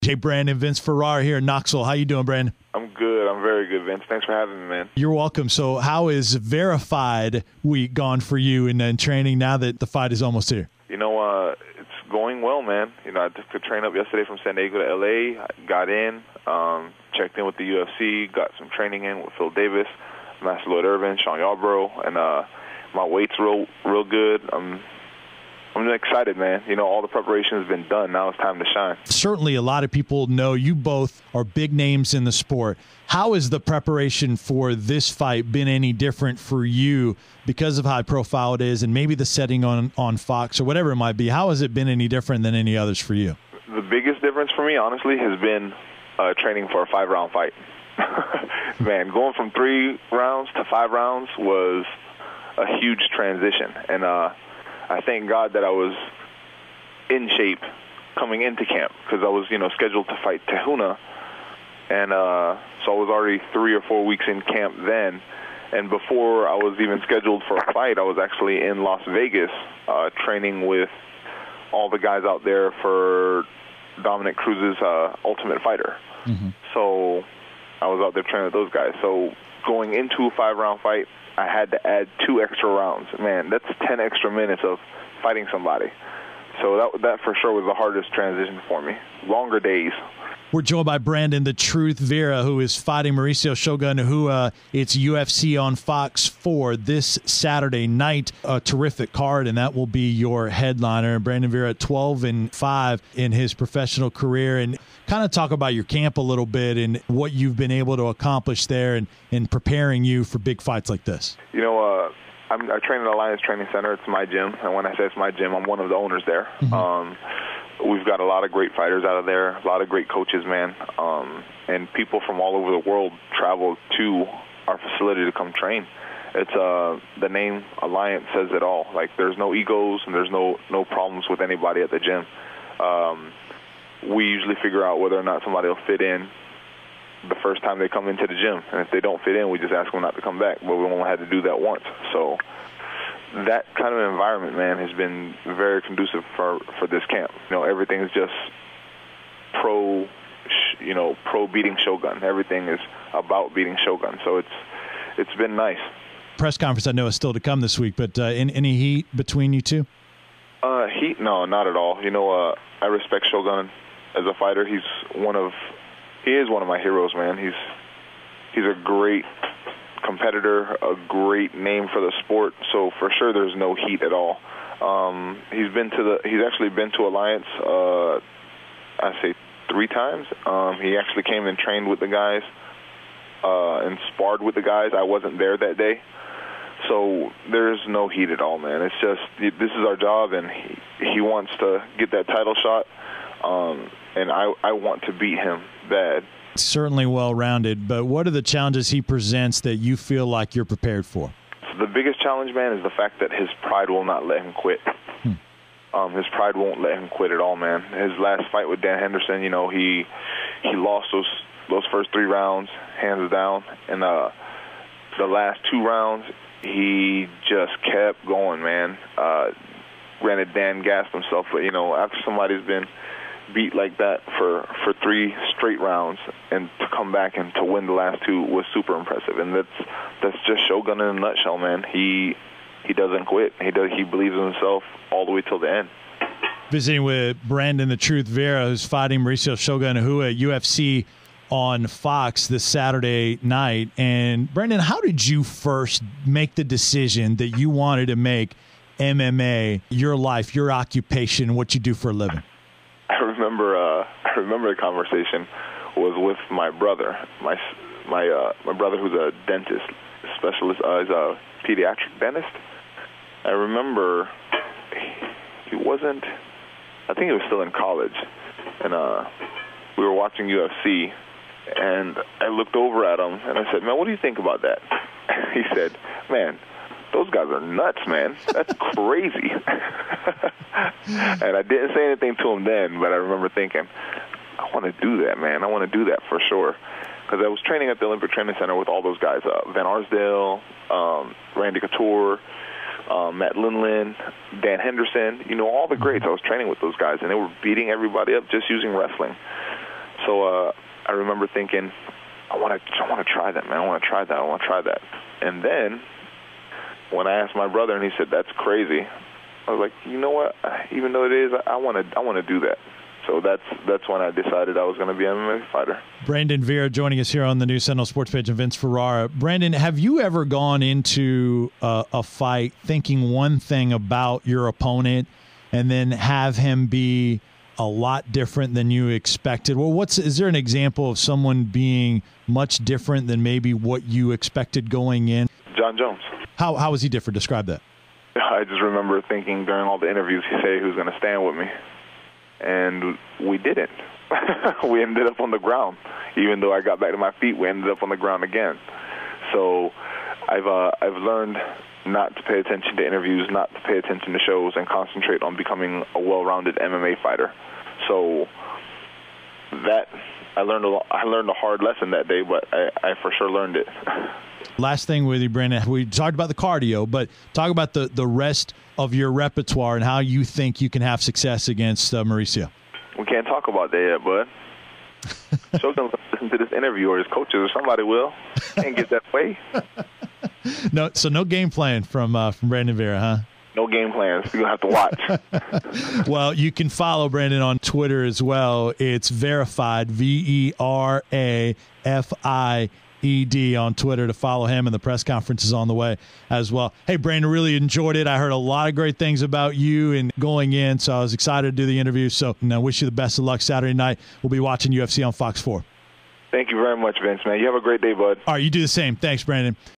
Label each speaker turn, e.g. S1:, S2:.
S1: Hey, Brandon, Vince Ferrara here in Knoxville. How you doing, Brandon?
S2: I'm good. I'm very good, Vince. Thanks for having me, man.
S1: You're welcome. So how is Verified week gone for you in training now that the fight is almost here?
S2: It's going well, man. I took the train up yesterday from San Diego to L.A. I got in, checked in with the UFC, got some training in with Phil Davis, Master Lloyd Irvin, Sean Yarbrough, and my weight's real good. I'm excited, man. All the preparation has been done. Now it's time to shine.
S1: Certainly a lot of people know you both are big names in the sport. How has the preparation for this fight been any different for you because of how profile it is and maybe the setting on Fox or whatever it might be? How has it been any different than any others for you?
S2: The biggest difference for me, honestly, has been training for a 5-round fight. Man, going from 3 rounds to 5 rounds was a huge transition. And I thank God that I was in shape coming into camp because I was, scheduled to fight Tehuna. And so I was already 3 or 4 weeks in camp then. And before I was even scheduled for a fight, I was actually in Las Vegas training with all the guys out there for Dominic Cruz's Ultimate Fighter. Mm-hmm. So I was out there training with those guys. So going into a 5-round fight, I had to add 2 extra rounds. Man, that's 10 extra minutes of fighting somebody. So that for sure was the hardest transition for me. Longer days.
S1: We're joined by Brandon the Truth Vera, who is fighting Maurico Shogun, who it's UFC on Fox 4 this Saturday night. A terrific card, and that will be your headliner. Brandon Vera at 12-5 in his professional career. And kind of talk about your camp a little bit and what you've been able to accomplish there and in preparing you for big fights like this.
S2: I train at Alliance Training Center. It's my gym, and when I say it's my gym, I'm one of the owners there. Mm-hmm. We've got a lot of great fighters out of there, a lot of great coaches, man, and people from all over the world travel to our facility to come train. It's the name Alliance says it all. Like, there's no egos and there's no problems with anybody at the gym. We usually figure out whether or not somebody will fit in the first time they come into the gym. And if they don't fit in, we just ask them not to come back. But we only had to do that once. So that kind of environment, man, has been very conducive for this camp. Everything's just pro beating Shogun. Everything is about beating Shogun. So it's been nice.
S1: Press conference I know is still to come this week, but any heat between you two?
S2: Heat? No, not at all. I respect Shogun as a fighter. He is one of my heroes, man. He's a great competitor, a great name for the sport. So for sure, there's no heat at all. He's actually been to Alliance, I say 3 times. He actually came and trained with the guys and sparred with the guys. I wasn't there that day. So there's no heat at all, man. It's just, this is our job, and he wants to get that title shot, and I want to beat him bad.
S1: Certainly well-rounded, but what are the challenges he presents that you feel like you're prepared for?
S2: So the biggest challenge, man, is the fact that his pride will not let him quit. His pride won't let him quit at all, man. His last fight with Dan Henderson, he lost those first 3 rounds, hands down, and the last 2 rounds, he just kept going, man. Granted, Dan gassed himself, but, after somebody's been beat like that for 3 straight rounds and to come back and to win the last 2 was super impressive. And that's just Shogun in a nutshell, man. He doesn't quit. He believes in himself all the way till the end.
S1: Visiting with Brandon the Truth Vera, who's fighting Maurico Shogun, who at UFC on Fox this Saturday night. And Brandon, how did you first make the decision that you wanted to make MMA your life, your occupation, what you do for a living?
S2: I remember the conversation was with my brother. My brother, who's a dentist specialist, is a pediatric dentist. I remember he wasn't. I think he was still in college, and we were watching UFC, and I looked over at him and I said, "Man, what do you think about that?" He said, "Man, those guys are nuts, man. That's crazy." And I didn't say anything to him then, but I remember thinking, I want to do that, man. I want to do that for sure. Because I was training at the Olympic Training Center with all those guys, Van Arsdale, Randy Couture, Matt Lindland, Dan Henderson, all the greats. I was training with those guys, and they were beating everybody up just using wrestling. So I remember thinking, I want to try that, man. I want to try that. And then when I asked my brother, and he said, that's crazy, I was like, you know what? Even though it is, I want to do that. So that's when I decided I was going to be an MMA fighter.
S1: Brandon Vera joining us here on the new Sentinel Sports Page, and Vince Ferrara. Brandon, have you ever gone into a fight thinking one thing about your opponent and then have him be a lot different than you expected? Well, is there an example of someone being much different than maybe what you expected going in?
S2: John Jones.
S1: How was he different? Describe that.
S2: I just remember thinking during all the interviews, he said he was going to stand with me. And we didn't. We ended up on the ground. Even though I got back to my feet, we ended up on the ground again. So I've learned not to pay attention to interviews, not to pay attention to shows, and concentrate on becoming a well-rounded MMA fighter. So that I learned a hard lesson that day, but I for sure learned it.
S1: Last thing with you, Brandon, we talked about the cardio, but talk about the rest of your repertoire and how you think you can have success against Mauricio.
S2: We can't talk about that yet, bud. Shogun's going to listen to this interview, or his coaches, or somebody will. Can't get that way.
S1: No game plan from Brandon Vera, huh?
S2: No game plans. You're going to have to watch.
S1: Well, you can follow Brandon on Twitter as well. It's verified, VERAFIED on Twitter to follow him, and the press conference is on the way as well. Hey, Brandon, really enjoyed it. I heard a lot of great things about you and going in, so I was excited to do the interview. So I wish you the best of luck Saturday night. We'll be watching UFC on Fox 4.
S2: Thank you very much, Vince, man. You have a great day, bud.
S1: All right, you do the same. Thanks, Brandon.